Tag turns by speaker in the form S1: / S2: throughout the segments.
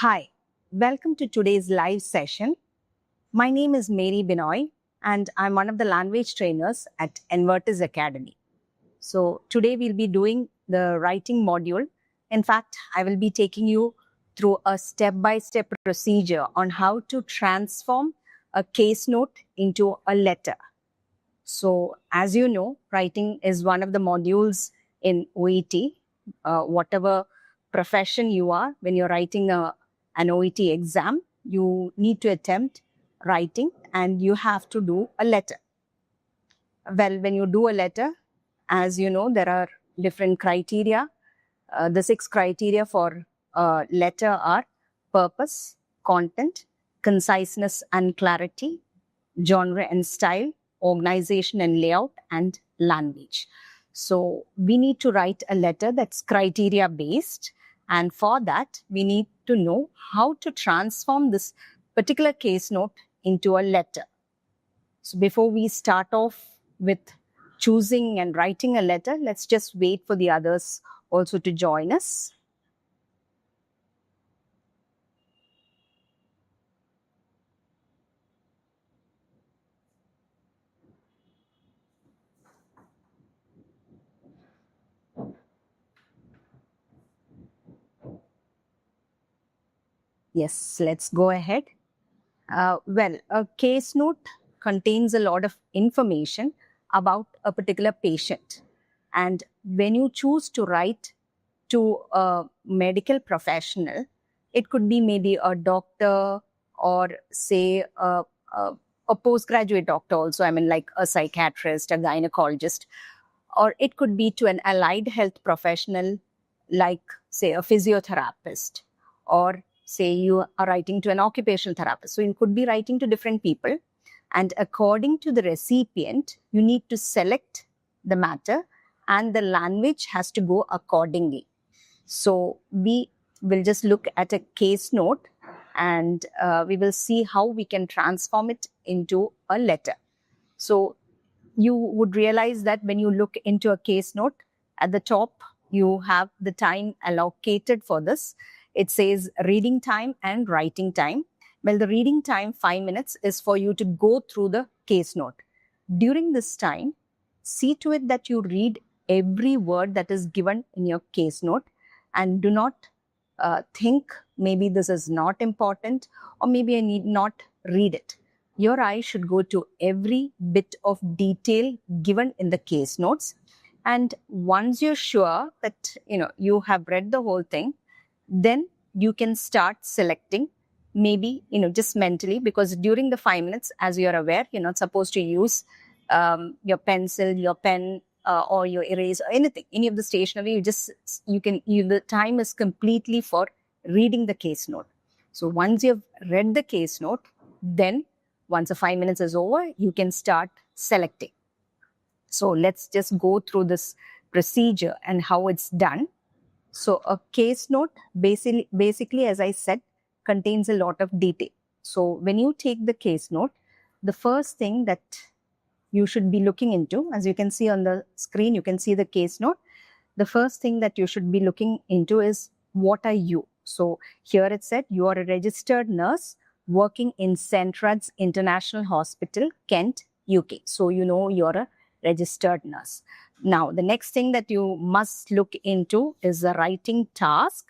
S1: Hi, welcome to today's live session. My name is Mary Binoy and I'm one of the language trainers at Envertis Academy. So today we'll be doing the writing module. In fact, I will be taking you through a step-by-step procedure on how to transform a case note into a letter. So as you know, writing is one of the modules in OET. Whatever profession you are, when you're writing an OET exam, you need to attempt writing and you have to do a letter. Well, when you do a letter, as you know, there are different criteria. The 6 criteria for a letter are purpose, content, conciseness and clarity, genre and style, organization and layout, and language. So we need to write a letter that's criteria based. And for that, we need to know how to transform this particular case note into a letter. So before we start off with choosing and writing a letter, let's just wait for the others also to join us. Yes, let's go ahead. Well, a case note contains a lot of information about a particular patient. And when you choose to write to a medical professional, it could be maybe a doctor or say a postgraduate doctor also, I mean like a psychiatrist, a gynecologist, or it could be to an allied health professional like say a physiotherapist, or say you are writing to an occupational therapist. So you could be writing to different people. And according to the recipient, you need to select the matter and the language has to go accordingly. So we will just look at a case note and we will see how we can transform it into a letter. So you would realize that when you look into a case note, at the top, you have the time allocated for this. It says reading time and writing time. Well, the reading time, 5 minutes, is for you to go through the case note. During this time, see to it that you read every word that is given in your case note and do not think maybe this is not important or maybe I need not read it. Your eye should go to every bit of detail given in the case notes. And once you're sure that you have read the whole thing, then you can start selecting, maybe just mentally, because during the 5 minutes, as you're aware, you're not supposed to use your pencil, your pen, or your eraser, or anything, any of the stationery. The time is completely for reading the case note. So once you've read the case note, then once the 5 minutes is over, you can start selecting. So let's just go through this procedure and how it's done. So a case note, basically, as I said, contains a lot of detail. So when you take the case note, the first thing that you should be looking into, as you can see on the screen, you can see the case note. The first thing that you should be looking into is, what are you? So here it said, you are a registered nurse working in St. Rudd's International Hospital, Kent, UK. So you're a registered nurse. Now, the next thing that you must look into is the writing task.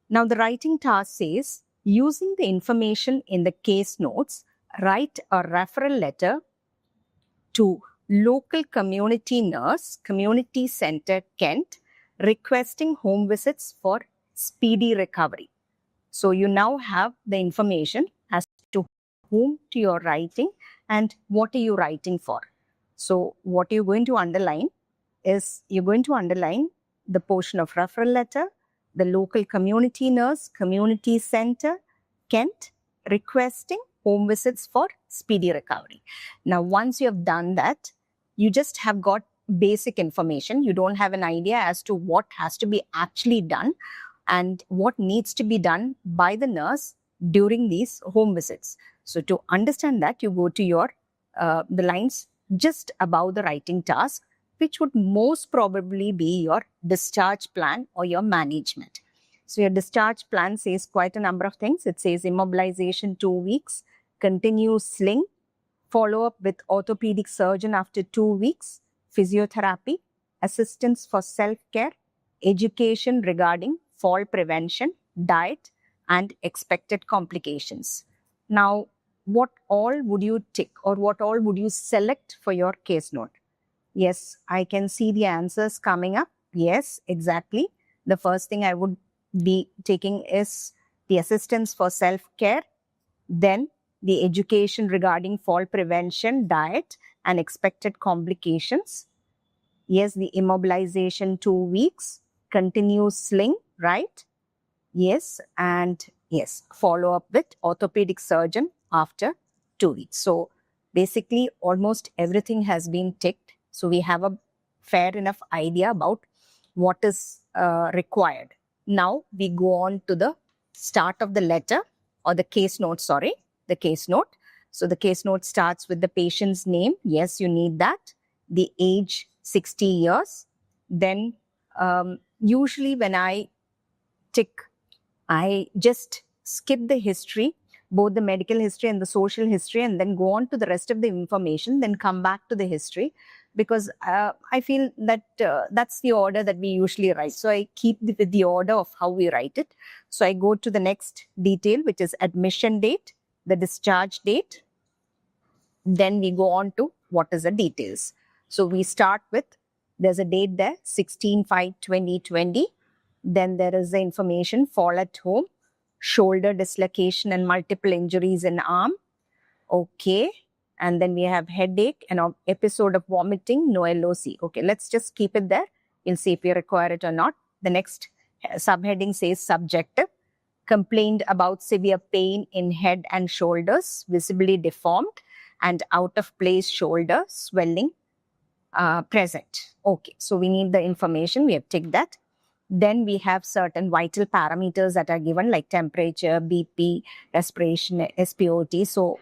S1: Now, the writing task says, using the information in the case notes, write a referral letter to local community nurse, Community Center, Kent, requesting home visits for speedy recovery. So you now have the information as to whom to you're writing and what are you writing for. So what you're going to underline is, you're going to underline the portion of referral letter, the local community nurse, Community Center, Kent, requesting home visits for speedy recovery. Now, once you have done that, you just have got basic information. You don't have an idea as to what has to be actually done and what needs to be done by the nurse during these home visits. So to understand that, you go to your the lines just above the writing task, which would most probably be your discharge plan or your management. So your discharge plan says quite a number of things. It says immobilization 2 weeks, continuous sling, follow up with orthopedic surgeon after 2 weeks, physiotherapy, assistance for self-care, education regarding fall prevention, diet, and expected complications. Now, what all would you tick or what all would you select for your case note? Yes, I can see the answers coming up. Yes, exactly. The first thing I would be taking is the assistance for self-care, then the education regarding fall prevention, diet, and expected complications. Yes, the immobilization 2 weeks, continuous sling, right? Yes, and yes, follow up with orthopedic surgeon after 2 weeks. So basically, almost everything has been ticked. So we have a fair enough idea about what is required. Now we go on to the start of the letter or the case note, the case note. So the case note starts with the patient's name. Yes, you need that. The age, 60 years. Then usually when I tick, I just skip the history, both the medical history and the social history, and then go on to the rest of the information, then come back to the history, because I feel that that's the order that we usually write. So I keep with the order of how we write it. So I go to the next detail, which is admission date, the discharge date. Then we go on to what is the details. So we start with, there's a date there, 16/5/2020. Then there is the information, fall at home, shoulder dislocation and multiple injuries in arm. Okay. And then we have headache and an episode of vomiting, no LOC. Okay, let's just keep it there. We'll see if we require it or not. The next subheading says subjective. Complained about severe pain in head and shoulders, visibly deformed and out of place shoulder, swelling present. Okay, so we need the information. We have ticked that. Then we have certain vital parameters that are given, like temperature, BP, respiration, SpOT. So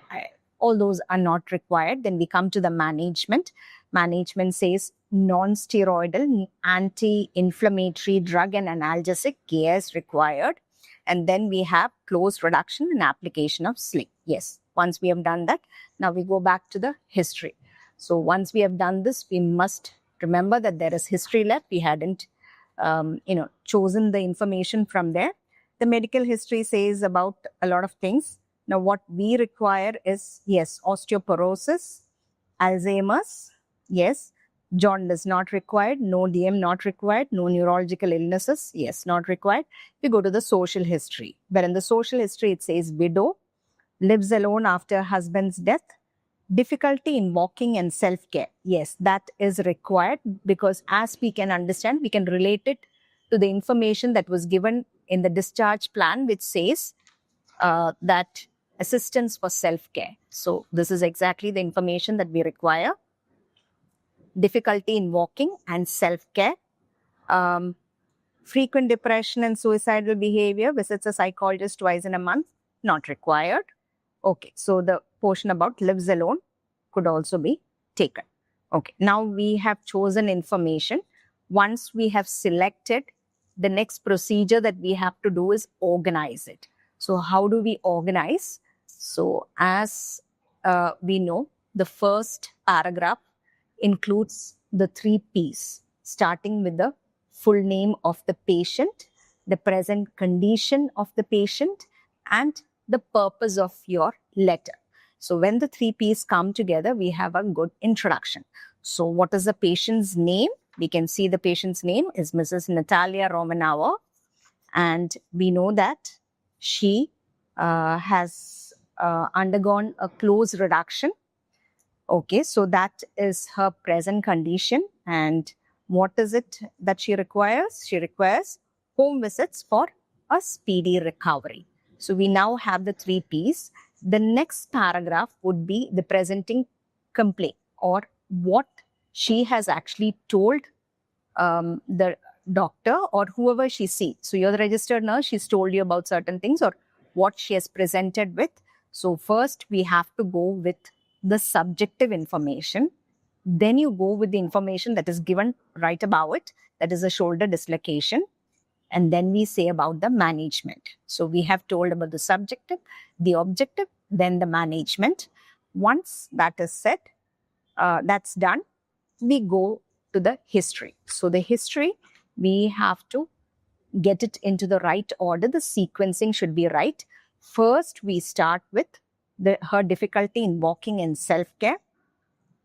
S1: all those are not required. Then we come to the management. Management says non-steroidal, anti-inflammatory drug and analgesic care is required. And then we have close reduction and application of sling. Yes, once we have done that, now we go back to the history. So once we have done this, we must remember that there is history left. We hadn't chosen the information from there. The medical history says about a lot of things. Now, what we require is, yes, osteoporosis, Alzheimer's, yes, jaundice not required, no DM not required, no neurological illnesses, yes, not required. We go to the social history, where in the social history it says widow, lives alone after husband's death, difficulty in walking and self-care. Yes, that is required, because as we can understand, we can relate it to the information that was given in the discharge plan, which says that assistance for self-care. So this is exactly the information that we require. Difficulty in walking and self-care. Frequent depression and suicidal behavior, visits a psychologist twice in a month, not required. Okay, so the portion about lives alone could also be taken. Okay, now we have chosen information. Once we have selected, the next procedure that we have to do is organize it. So how do we organize? So as we know, the first paragraph includes the 3 Ps, starting with the full name of the patient, the present condition of the patient, and the purpose of your letter. So when the 3 Ps come together, we have a good introduction. So what is the patient's name? We can see the patient's name is Mrs. Natalia Romanova, and we know that she has undergone a close reduction. Okay, so that is her present condition. And what is it that she requires? She requires home visits for a speedy recovery. So we now have the 3 Ps. The next paragraph would be the presenting complaint, or what she has actually told the doctor or whoever she sees. So you're the registered nurse, she's told you about certain things, or what she has presented with. So first we have to go with the subjective information. Then you go with the information that is given right above it, that is a shoulder dislocation. And then we say about the management. So we have told about the subjective, the objective, then the management. Once that is set, that's done, we go to the history. So the history, we have to get it into the right order. The sequencing should be right. First, we start with her difficulty in walking and self-care,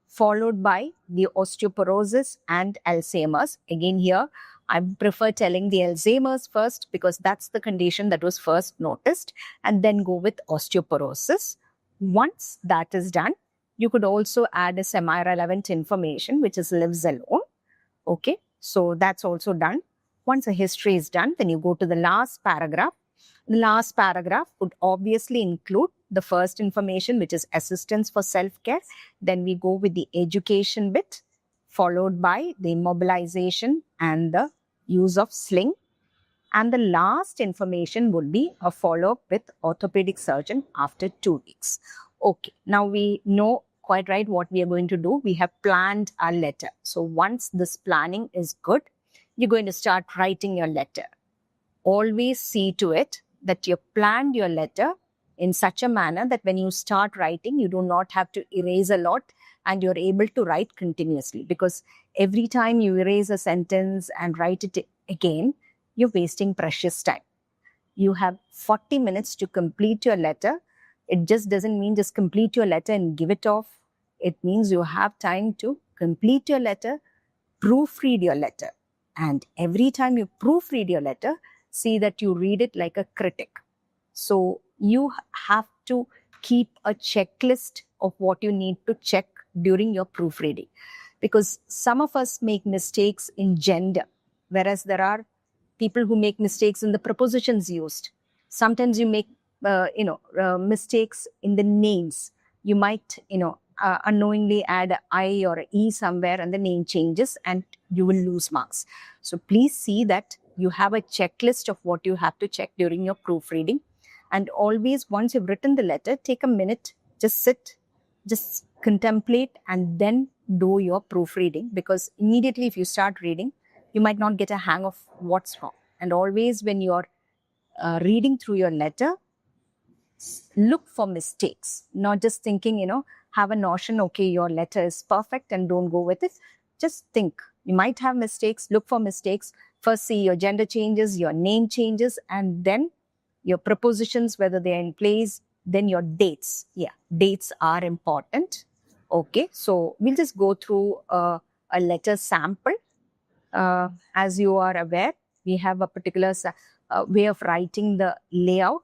S1: followed by the osteoporosis and Alzheimer's. Again, here, I prefer telling the Alzheimer's first because that's the condition that was first noticed, and then go with osteoporosis. Once that is done, you could also add a semi-relevant information, which is lives alone. Okay, so that's also done. Once a history is done, then you go to the last paragraph. The last paragraph would obviously include the first information, which is assistance for self-care. Then we go with the education bit, followed by the immobilization and the use of sling. And the last information would be a follow-up with orthopedic surgeon after 2 weeks. Okay, now we know quite right what we are going to do. We have planned our letter. So once this planning is good, you're going to start writing your letter. Always see to it that you planned your letter in such a manner that when you start writing, you do not have to erase a lot and you're able to write continuously. Because every time you erase a sentence and write it again, you're wasting precious time. You have 40 minutes to complete your letter. It just doesn't mean just complete your letter and give it off. It means you have time to complete your letter, proofread your letter. And every time you proofread your letter, see that you read it like a critic. So you have to keep a checklist of what you need to check during your proofreading. Because some of us make mistakes in gender, whereas there are people who make mistakes in the prepositions used. Sometimes you make, mistakes in the names. You might, unknowingly add a I or a E somewhere and the name changes and you will lose marks. So please see that you have a checklist of what you have to check during your proofreading. And always, once you've written the letter, take a minute, just sit, just contemplate, and then do your proofreading. Because immediately if you start reading, you might not get a hang of what's wrong. And always when you're reading through your letter, look for mistakes, not just thinking, have a notion, okay, your letter is perfect and don't go with it. Just think, you might have mistakes, look for mistakes. First see your gender changes, your name changes, and then your prepositions, whether they are in place, then your dates. Yeah, dates are important. Okay, so we'll just go through a letter sample. As you are aware, we have a particular way of writing the layout.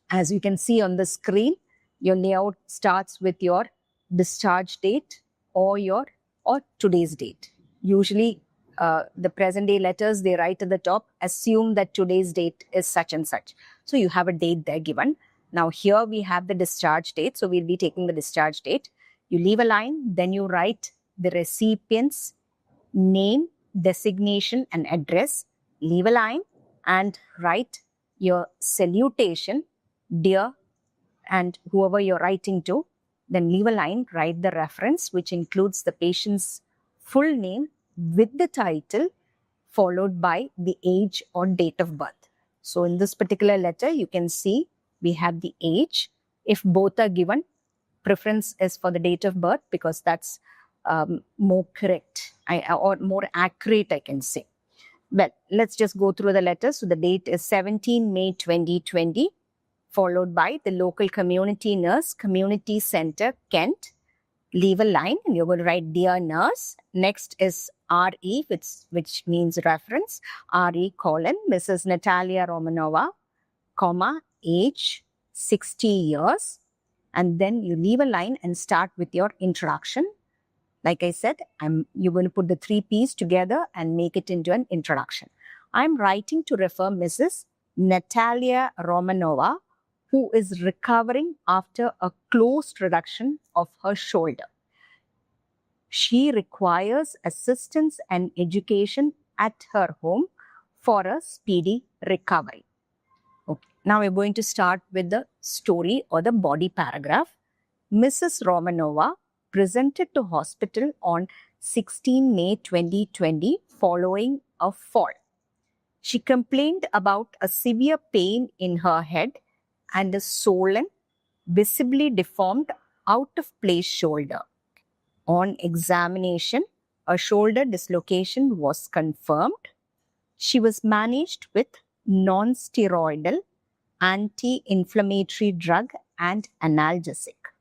S1: As you can see on the screen, your layout starts with your discharge date or today's date. Usually, the present day letters, they write at the top, assume that today's date is such and such. So you have a date there given. Now here we have the discharge date. So we'll be taking the discharge date. You leave a line, then you write the recipient's name, designation, and address. Leave a line and write your salutation, dear, and whoever you're writing to. Then leave a line, write the reference, which includes the patient's full name with the title, followed by the age or date of birth. So in this particular letter, you can see we have the age. If both are given, preference is for the date of birth because that's more correct or more accurate, I can say. Well, let's just go through the letter. So the date is 17 May 2020, followed by the local community nurse, Community Center, Kent. Leave a line and you're going to write Dear Nurse. Next is RE, which means reference. RE colon, Mrs. Natalia Romanova, comma, age 60 years. And then you leave a line and start with your introduction. Like I said, you're going to put the 3 P's together and make it into an introduction. I'm writing to refer Mrs. Natalia Romanova, who is recovering after a closed reduction of her shoulder. She requires assistance and education at her home for a speedy recovery. Okay. Now we're going to start with the story or the body paragraph. Mrs. Romanova presented to hospital on 16 May 2020 following a fall. She complained about a severe pain in her head and a swollen, visibly deformed, out of place shoulder. On examination, a shoulder dislocation was confirmed. She was managed with non-steroidal anti-inflammatory drug and analgesic.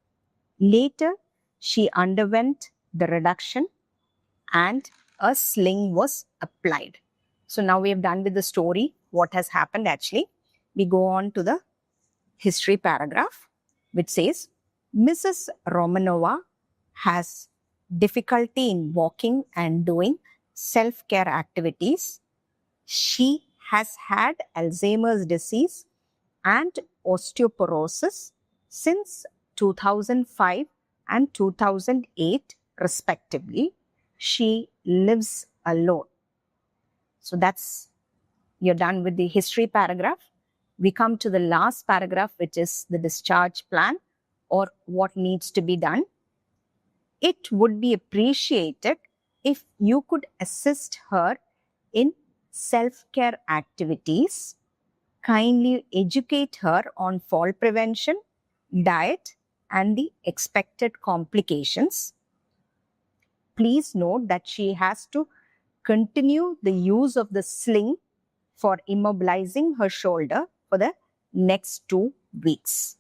S1: Later, she underwent the reduction and a sling was applied. So now we have done with the story, what has happened actually. We go on to the history paragraph, which says, Mrs. Romanova has difficulty in walking and doing self-care activities. She has had Alzheimer's disease and osteoporosis since 2005 and 2008 respectively. She lives alone. So you're done with the history paragraph. We come to the last paragraph, which is the discharge plan or what needs to be done. It would be appreciated if you could assist her in self-care activities. Kindly educate her on fall prevention, diet, and the expected complications. Please note that she has to continue the use of the sling for immobilizing her shoulder for the next 2 weeks.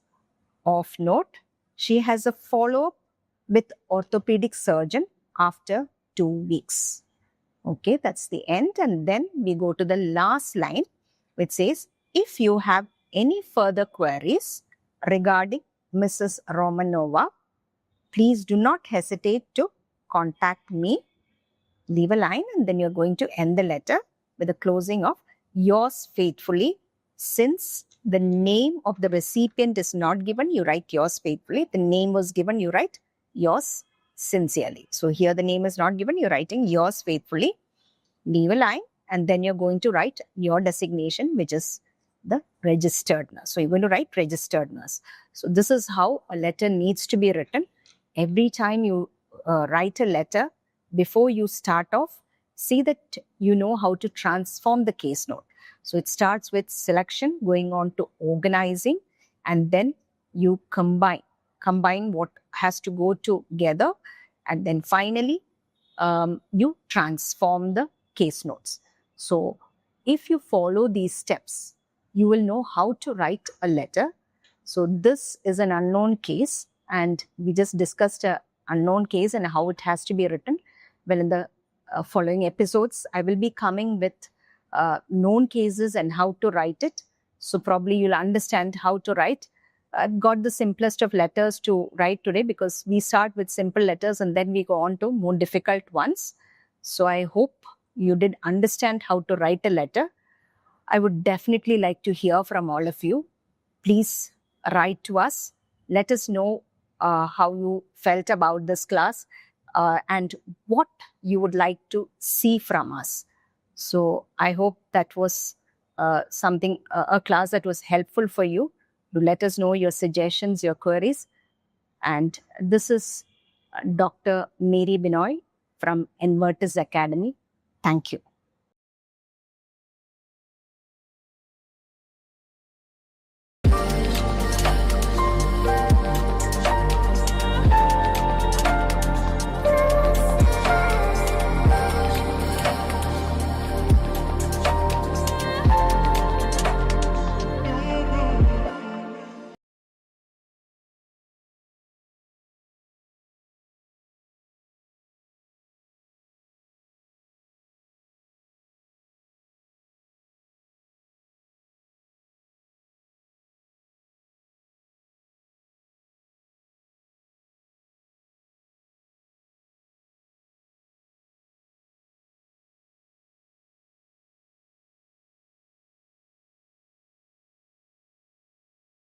S1: Of note, she has a follow-up with orthopedic surgeon after 2 weeks. Okay, that's the end. And then we go to the last line, which says, if you have any further queries regarding Mrs. Romanova, please do not hesitate to contact me. Leave a line and then you're going to end the letter with the closing of yours faithfully. Since the name of the recipient is not given, you write yours faithfully. The name was given, you write yours sincerely. So here the name is not given, you're writing yours faithfully. Leave a line and then you're going to write your designation, which is the registered nurse. So you're going to write registered nurse. So this is how a letter needs to be written. Every time you write a letter, before you start off, see that you know how to transform the case note. So it starts with selection, going on to organizing, and then you combine what has to go together, and then finally you transform the case notes. So if you follow these steps, you will know how to write a letter. So this is an unknown case, and we just discussed an unknown case and how it has to be written. Well, in the following episodes, I will be coming with known cases and how to write it. So probably you'll understand how to write. I've got the simplest of letters to write today because we start with simple letters and then we go on to more difficult ones. So I hope you did understand how to write a letter. I would definitely like to hear from all of you. Please write to us. Let us know how you felt about this class and what you would like to see from us. So I hope that was a class that was helpful for you. Do let us know your suggestions, your queries. And this is Dr. Mary Binoy from Invertis Academy. Thank you.